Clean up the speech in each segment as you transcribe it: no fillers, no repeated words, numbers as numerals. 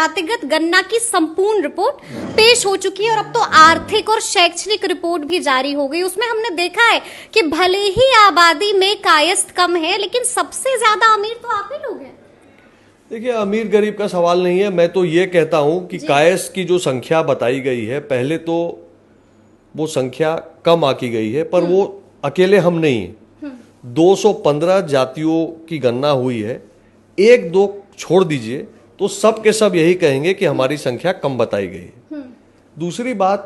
जातिगत गणना की संपूर्ण रिपोर्ट पेश हो चुकी है और अब तो आर्थिक और शैक्षणिक रिपोर्ट भी जारी हो गई। उसमें हमने देखा है कि भले ही आबादी में कायस्थ कम है, लेकिन सबसे ज्यादा अमीर तो आप ही लोग हैं। देखिए, अमीर गरीब का सवाल नहीं है। मैं तो ये कहता हूं कि कायस्थ की जो संख्या बताई गई है, पहले तो वो संख्या कम आकी गई है, पर वो अकेले हम नहीं हैं। 215 जातियों की गणना हुई है, एक दो छोड़ दीजिए तो सब के सब यही कहेंगे कि हमारी संख्या कम बताई गई है। दूसरी बात,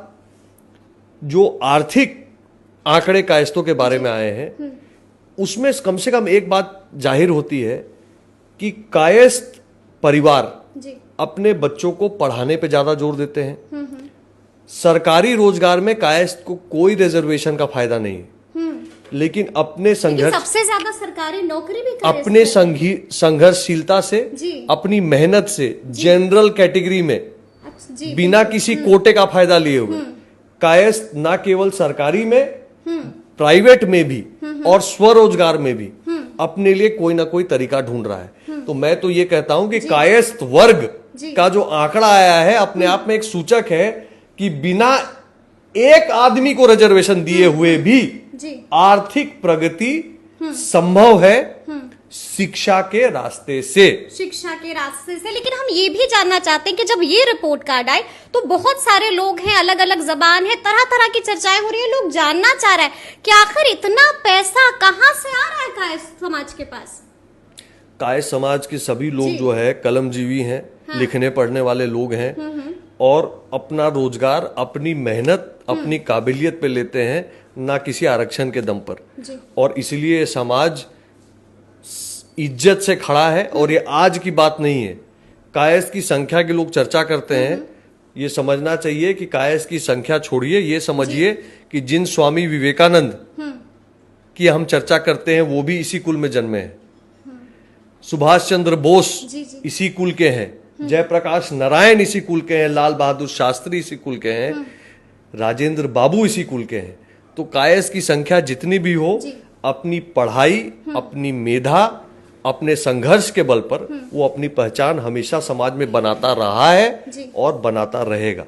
जो आर्थिक आंकड़े कायस्थों के बारे में आए हैं, उसमें कम से कम एक बात जाहिर होती है कि कायस्थ परिवार अपने बच्चों को पढ़ाने पे ज्यादा जोर देते हैं। सरकारी रोजगार में कायस्थ को कोई रिजर्वेशन का फायदा नहीं है, लेकिन अपने संघर्ष, सबसे ज्यादा सरकारी नौकरी भी अपने संघर्षशीलता से, अपनी मेहनत से जनरल कैटेगरी में बिना किसी कोटे का फायदा लिए हुए कायस्थ ना केवल सरकारी में, प्राइवेट में भी और स्वरोजगार में भी अपने लिए कोई ना कोई तरीका ढूंढ रहा है। तो मैं तो ये कहता हूं कि कायस्थ वर्ग का जो आंकड़ा आया है अपने आप में एक सूचक है कि बिना एक आदमी को रिजर्वेशन दिए हुए भी आर्थिक प्रगति संभव है शिक्षा के रास्ते से। लेकिन हम ये भी जानना चाहते हैं कि जब ये रिपोर्ट कार्ड आए तो बहुत सारे लोग हैं, अलग अलग जबान है, तरह तरह की चर्चाएं हो रही है। लोग जानना चाह रहे हैं कि आखिर इतना पैसा कहां से आ रहा है कायस्थ समाज के पास। कायस्थ समाज के सभी लोग जो है कलमजीवी हैं, लिखने पढ़ने वाले लोग हैं और अपना रोजगार अपनी मेहनत, अपनी काबिलियत पे लेते हैं, ना किसी आरक्षण के दम पर। और इसलिए समाज इज्जत से खड़ा है। और ये आज की बात नहीं है। कायस्थ की संख्या की लोग चर्चा करते हैं, ये समझना चाहिए कि कायस्थ की संख्या छोड़िए, ये समझिए कि जिन स्वामी विवेकानंद की हम चर्चा करते हैं वो भी इसी कुल में जन्मे हैं। सुभाष चंद्र बोस इसी कुल के हैं, जयप्रकाश नारायण इसी कुल के हैं, लाल बहादुर शास्त्री इसी कुल के हैं, राजेंद्र बाबू इसी कुल के हैं। तो कायस्थ की संख्या जितनी भी हो, अपनी पढ़ाई, अपनी मेधा, अपने संघर्ष के बल पर वो अपनी पहचान हमेशा समाज में बनाता रहा है और बनाता रहेगा।